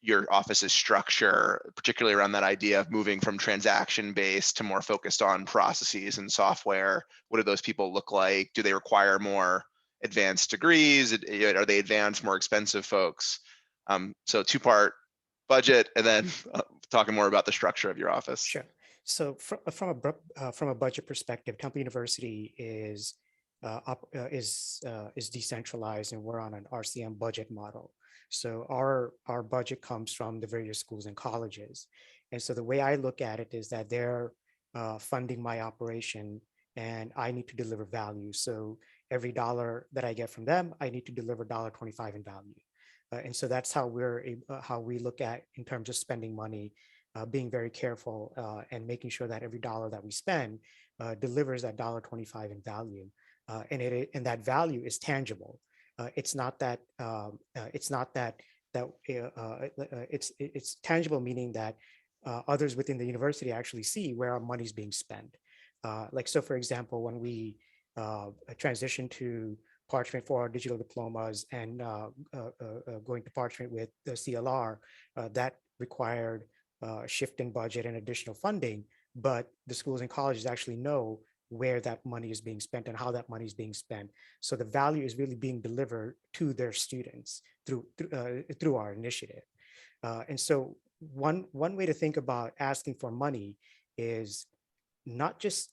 your office's structure, particularly around that idea of moving from transaction-based to more focused on processes and software. What do those people look like? Do they require more advanced degrees? Are they advanced, more expensive folks? So two-part budget, and then talking more about the structure of your office. Sure. So from a budget perspective, Temple University is decentralized, and we're on an RCM budget model. So our budget comes from the various schools and colleges. And so the way I look at it is that they're funding my operation, and I need to deliver value. So every dollar that I get from them, I need to deliver $1.25 in value. And so that's how we look at in terms of spending money, being very careful and making sure that every dollar that we spend delivers that $1.25 in value, and that value is tangible. It's tangible, meaning that others within the university actually see where our money is being spent. So, for example, when we transition to parchment for our digital diplomas and going to parchment with the CLR, that required a shift in budget and additional funding, but the schools and colleges actually know where that money is being spent and how that money is being spent. So the value is really being delivered to their students through our initiative. And so one way to think about asking for money is not just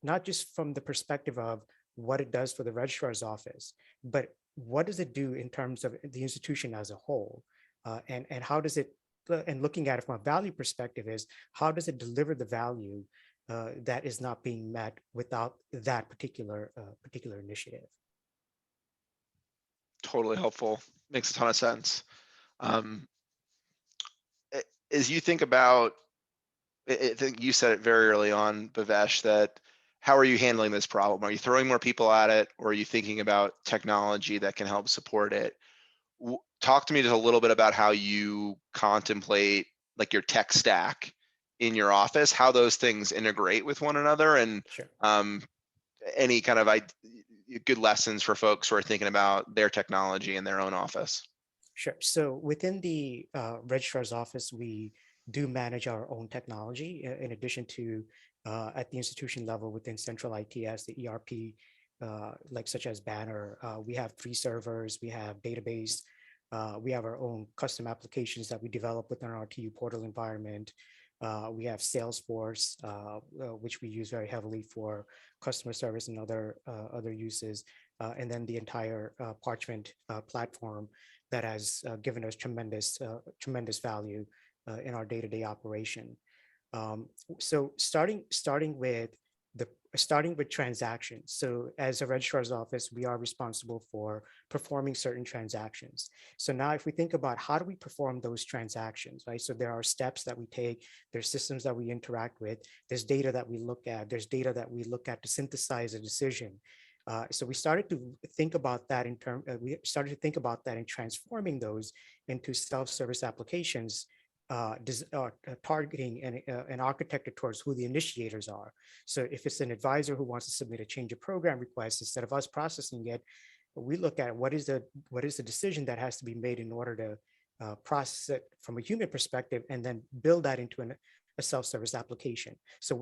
from the perspective of what it does for the registrar's office, but what does it do in terms of the institution as a whole, and how does it, and looking at it from a value perspective, is how does it deliver the value that is not being met without that particular initiative. Totally helpful. Makes a ton of sense. As you think about, I think you said it very early on, Bhavesh, that how are you handling this problem? Are you throwing more people at it, or are you thinking about technology that can help support it? Talk to me just a little bit about how you contemplate like your tech stack in your office, how those things integrate with one another, and Sure. any kind of good lessons for folks who are thinking about their technology in their own office. Sure. So within the registrar's office, we do manage our own technology in addition to at the institution level within central ITS, the ERP, like such as Banner. We have 3 servers, we have database, we have our own custom applications that we develop within our TU portal environment. We have Salesforce, which we use very heavily for customer service and other uses. And then the entire Parchment platform that has given us tremendous value in our day-to-day operation. So starting with transactions. So as a registrar's office, we are responsible for performing certain transactions. So now if we think about how do we perform those transactions, right? So there are steps that we take, there's systems that we interact with, there's data that we look at, there's data that we look at to synthesize a decision. So we started to think about that in transforming those into self-service applications, targeting and architected towards who the initiators are. So if it's an advisor who wants to submit a change of program request, instead of us processing it, we look at what is the decision that has to be made in order to process it from a human perspective, and then build that into a self-service application. So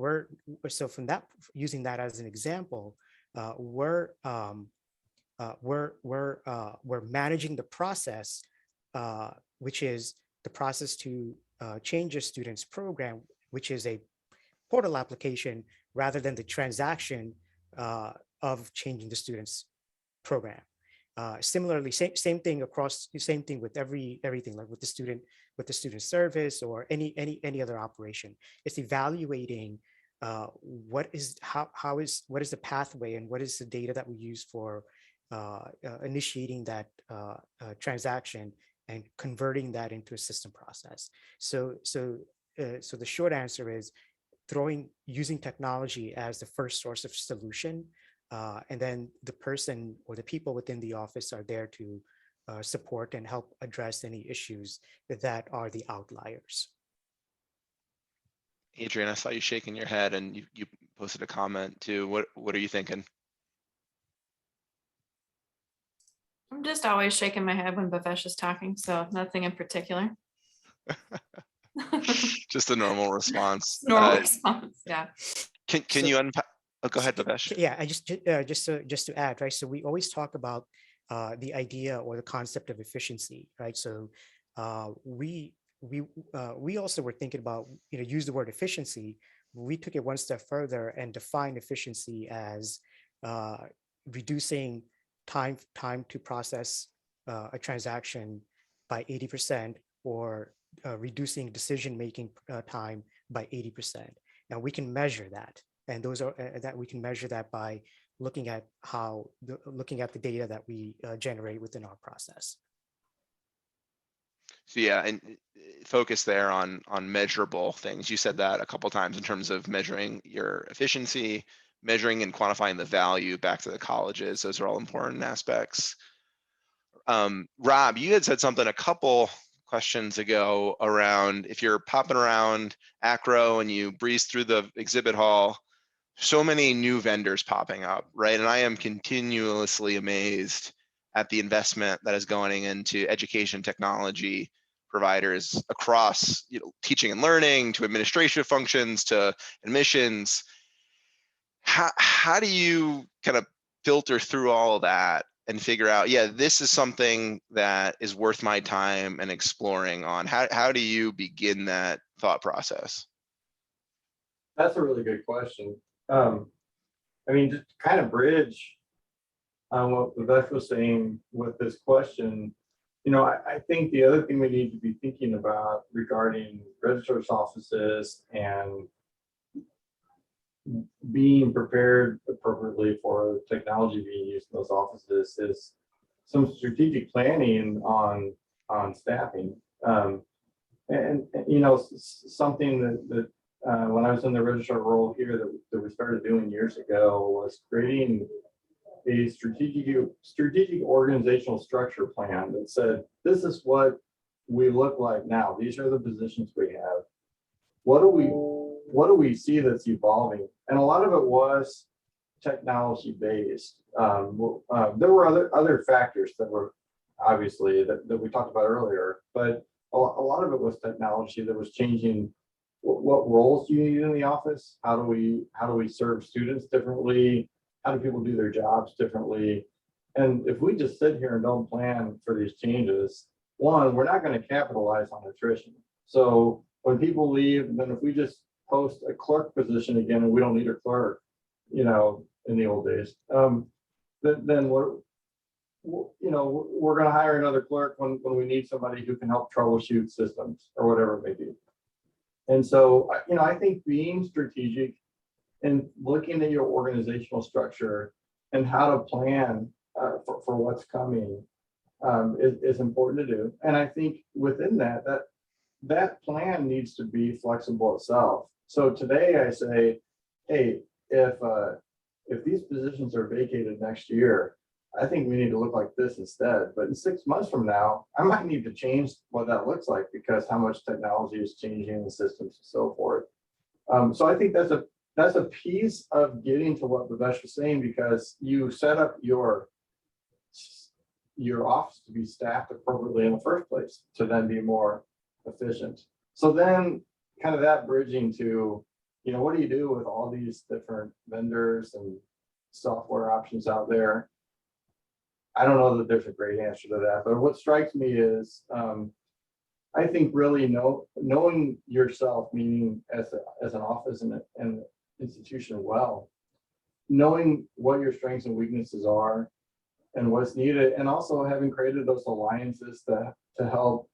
from that, using that as an example, we're managing the process, which is the process to change a student's program, which is a portal application, rather than the transaction of changing the student's program. Similarly, same thing with everything, like with the student service or any other operation. It's evaluating what is the pathway and what is the data that we use for initiating that transaction and converting that into a system process. So the short answer is using technology as the first source of solution, and then the person or the people within the office are there to support and help address any issues that are the outliers. Adrienne, I saw you shaking your head, and you posted a comment too. What are you thinking? I'm just always shaking my head when Bhavesh is talking, so nothing in particular. Just a normal response. Normal response, yeah. Can you unpack? Oh, go ahead, Bhavesh. Yeah, I just to add, right? So we always talk about the idea or the concept of efficiency, right? So we also were thinking about, use the word efficiency. We took it one step further and defined efficiency as reducing time to process a transaction by 80%, or reducing decision-making time by 80%. And we can measure that. And we can measure that by looking at the data that we generate within our process. So yeah, and focus there on measurable things. You said that a couple of times in terms of measuring your efficiency, measuring and quantifying the value back to the colleges. Those are all important aspects. Rob, you had said something a couple questions ago around if you're popping around Acro and you breeze through the exhibit hall, so many new vendors popping up, right? And I am continuously amazed at the investment that is going into education technology providers across, teaching and learning, to administrative functions, to admissions. How do you kind of filter through all of that and figure out, yeah, this is something that is worth my time and exploring on? How do you begin that thought process? That's a really good question. Just to kind of bridge on what Bhavesh was saying with this question, I think the other thing we need to be thinking about regarding registrar's offices and being prepared appropriately for technology being used in those offices is some strategic planning on staffing. Something that when I was in the registrar role here that we started doing years ago was creating a strategic organizational structure plan that said, this is what we look like now. These are the positions we have. What do we see that's evolving? And a lot of it was technology based. There were other factors that were obviously that we talked about earlier, but a lot of it was technology that was changing. What roles do you need in the office? How do we serve students differently? How do people do their jobs differently? And if we just sit here and don't plan for these changes, one, we're not going to capitalize on attrition. So when people leave, then if we just post a clerk position again and we don't need a clerk, in the old days, then we're going to hire another clerk when we need somebody who can help troubleshoot systems or whatever it may be. And so, I think being strategic and looking at your organizational structure and how to plan for what's coming is important to do. And I think within that plan needs to be flexible itself. So today I say, hey, if these positions are vacated next year, I think we need to look like this instead. But in 6 months from now, I might need to change what that looks like because how much technology is changing the systems and so forth. So I think that's a piece of getting to what Bhavesh was saying, because you set up your office to be staffed appropriately in the first place to then be more efficient. So then kind of that bridging to, what do you do with all these different vendors and software options out there? I don't know that there's a great answer to that, but what strikes me is I think really knowing yourself, meaning as an office and an institution well, knowing what your strengths and weaknesses are and what's needed, and also having created those alliances to help,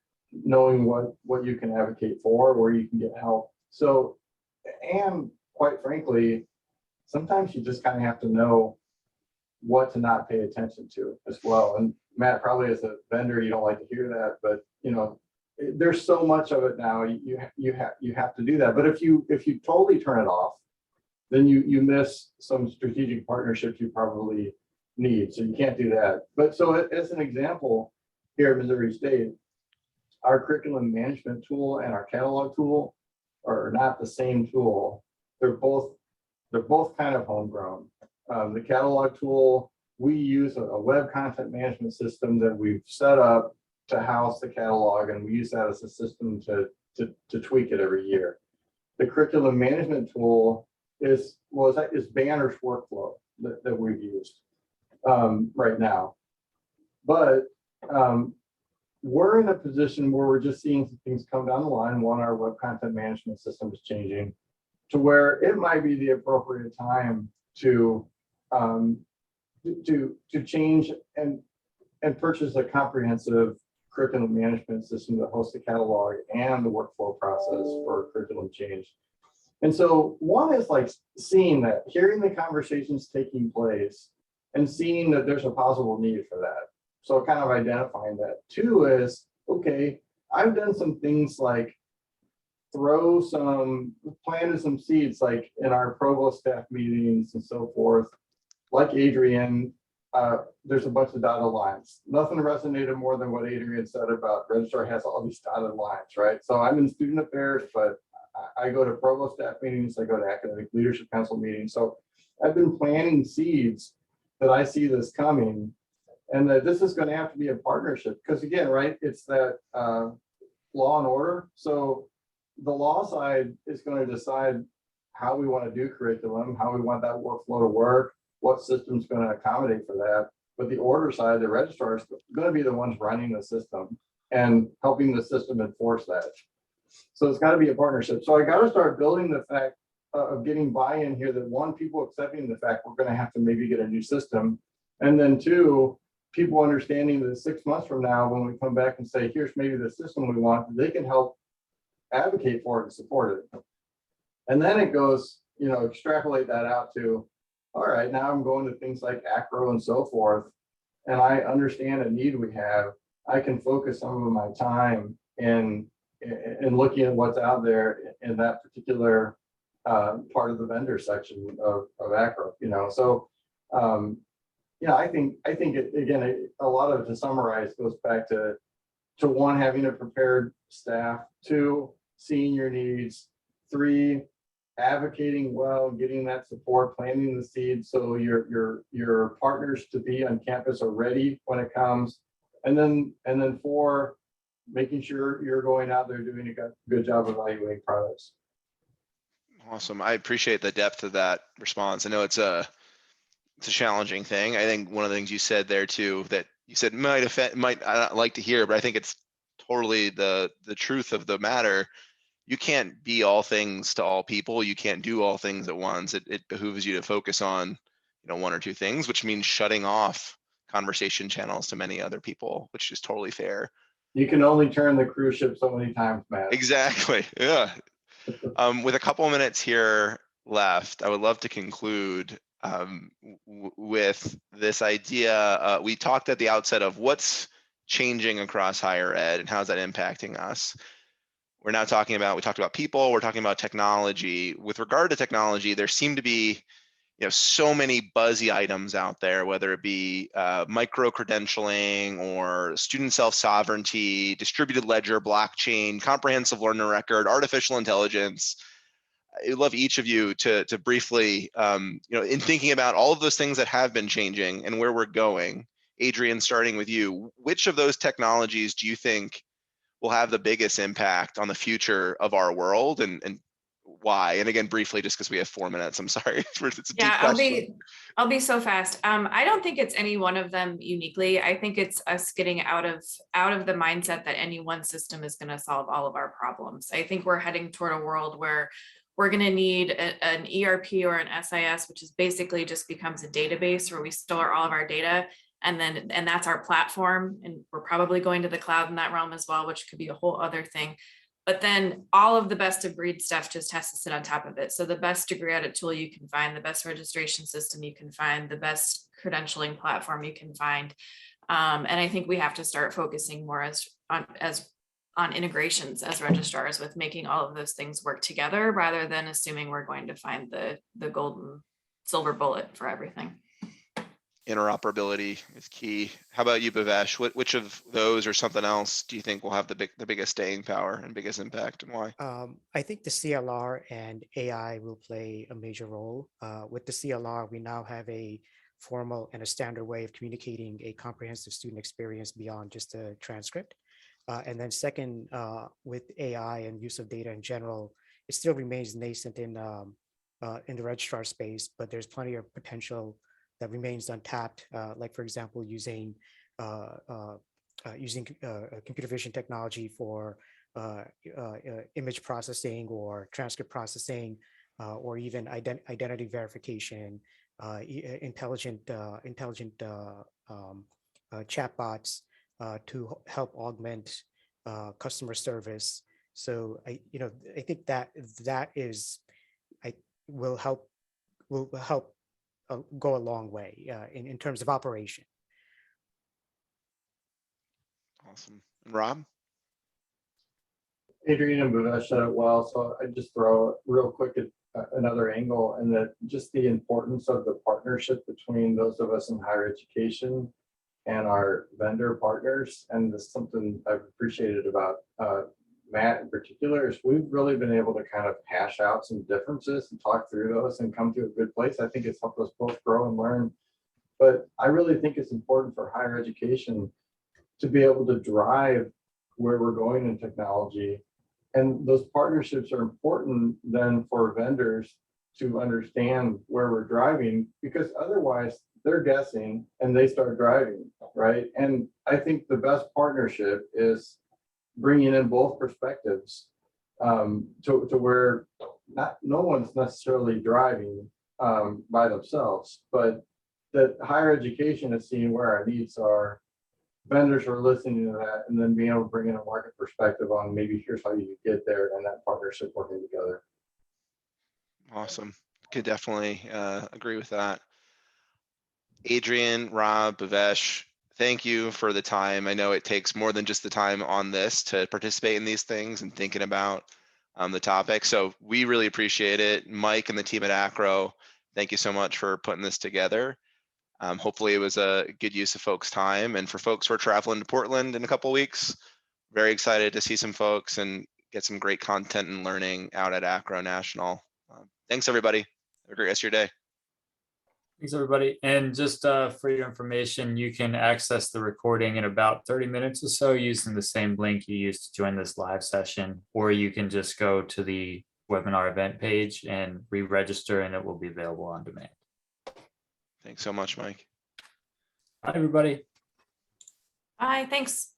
knowing what you can advocate for, where you can get help. So, and quite frankly, sometimes you just kind of have to know what to not pay attention to as well. And Matt, probably as a vendor, you don't like to hear that, but there's so much of it now. You have to do that. But if you totally turn it off, then you miss some strategic partnerships you probably need. So you can't do that. But so as an example, here at Missouri State, our curriculum management tool and our catalog tool are not the same tool. They're both kind of homegrown. The catalog tool, we use a web content management system that we've set up to house the catalog, and we use that as a system to tweak it every year. The curriculum management tool is Banner's workflow that we've used right now. But we're in a position where we're just seeing some things come down the line. One, our web content management system is changing to where it might be the appropriate time to change and purchase a comprehensive curriculum management system that hosts the catalog and the workflow process for curriculum change. And so one is like seeing that, hearing the conversations taking place and seeing that there's a possible need for that. So kind of identifying that. Two is, okay, I've done some things like planted some seeds like in our provost staff meetings and so forth. Like Adrienne, there's a bunch of dotted lines. Nothing resonated more than what Adrienne said about Registrar has all these dotted lines, right? So I'm in student affairs, but I go to provost staff meetings, I go to academic leadership council meetings. So I've been planting seeds that I see this coming, and that this is going to have to be a partnership. Because again, right, it's that law and order. So the law side is going to decide how we want to do curriculum, how we want that workflow to work, what system's going to accommodate for that. But the order side, the registrar is going to be the ones running the system and helping the system enforce that. So it's got to be a partnership. So I got to start building the fact of getting buy-in here, that one, people accepting the fact we're going to have to maybe get a new system. And then two, people understanding that 6 months from now, when we come back and say, here's maybe the system we want, they can help advocate for it and support it. And then it goes, extrapolate that out to, all right, now I'm going to things like ACRO and so forth, and I understand a need we have. I can focus some of my time in looking at what's out there in that particular part of the vendor section of ACRO, so I think a lot of it, to summarize, goes back to one, having a prepared staff, two, seeing your needs, three, advocating well, getting that support, planting the seeds so your partners to be on campus are ready when it comes, and then four, making sure you're going out there doing a good job evaluating products. Awesome. I appreciate the depth of that response. I know it's a challenging thing. I think one of the things you said there too, that you said might I not like to hear, but I think it's totally the truth of the matter. You can't be all things to all people. You can't do all things at once. It behooves you to focus on, one or two things, which means shutting off conversation channels to many other people, which is totally fair. You can only turn the cruise ship so many times, Matt. Exactly. Yeah. With a couple of minutes here left, I would love to conclude with this idea. We talked at the outset of what's changing across higher ed and how's that impacting us. We talked about people, we're talking about technology. With regard to technology, there seem to be so many buzzy items out there, whether it be micro-credentialing or student self-sovereignty, distributed ledger, blockchain, comprehensive learner record, artificial intelligence. I'd love each of you to briefly, in thinking about all of those things that have been changing and where we're going. Adrienne, starting with you, which of those technologies do you think will have the biggest impact on the future of our world, and why? And again, briefly, just because we have 4 minutes, I'm sorry. It's a deep question. I'll be so fast. I don't think it's any one of them uniquely. I think it's us getting out of the mindset that any one system is going to solve all of our problems. I think we're heading toward a world where we're going to need an ERP or an SIS, which is basically just becomes a database where we store all of our data. And that's our platform. And we're probably going to the cloud in that realm as well, which could be a whole other thing. But then all of the best of breed stuff just has to sit on top of it. So the best degree audit tool you can find, the best registration system you can find, the best credentialing platform you can find. And I think we have to start focusing more on integrations as registrars, with making all of those things work together, rather than assuming we're going to find the golden silver bullet for everything. Interoperability is key. How about you, Bhavesh? Which of those or something else do you think will have the biggest staying power and biggest impact, and why? I think the CLR and AI will play a major role. With the CLR, we now have a formal and a standard way of communicating a comprehensive student experience beyond just a transcript. And then second, with AI and use of data in general, it still remains nascent in the registrar space, but there's plenty of potential that remains untapped, like, for example, using computer vision technology for image processing or transcript processing, or even identity verification, intelligent chatbots to help augment customer service. So I think that will help go a long way in terms of operation. Awesome. And Rob? Adrienne and Bhavesh said it well, so I just throw real quick at another angle, and that just the importance of the partnership between those of us in higher education and our vendor partners. And this is something I've appreciated about Matt in particular, is we've really been able to kind of hash out some differences and talk through those and come to a good place. I think it's helped us both grow and learn. But I really think it's important for higher education to be able to drive where we're going in technology. And those partnerships are important then for vendors to understand where we're driving, because otherwise they're guessing and they start driving, right? And I think the best partnership is bringing in both perspectives to where no one's necessarily driving by themselves, but that higher education is seeing where our needs are. Vendors are listening to that, and then being able to bring in a market perspective on maybe here's how you get there, and that partnership working together. Awesome. Could definitely agree with that. Adrienne, Rob, Bhavesh, thank you for the time. I know it takes more than just the time on this to participate in these things and thinking about the topic. So we really appreciate it. Mike and the team at Acro, thank you so much for putting this together. Hopefully it was a good use of folks' time. And for folks who are traveling to Portland in a couple of weeks, very excited to see some folks and get some great content and learning out at Acro National. Thanks, everybody. Have a great rest of your day. Thanks, everybody. And just for your information, you can access the recording in about 30 minutes or so using the same link you used to join this live session, or you can just go to the webinar event page and re-register, and it will be available on demand. Thanks so much, Mike. Bye, everybody. Bye, thanks.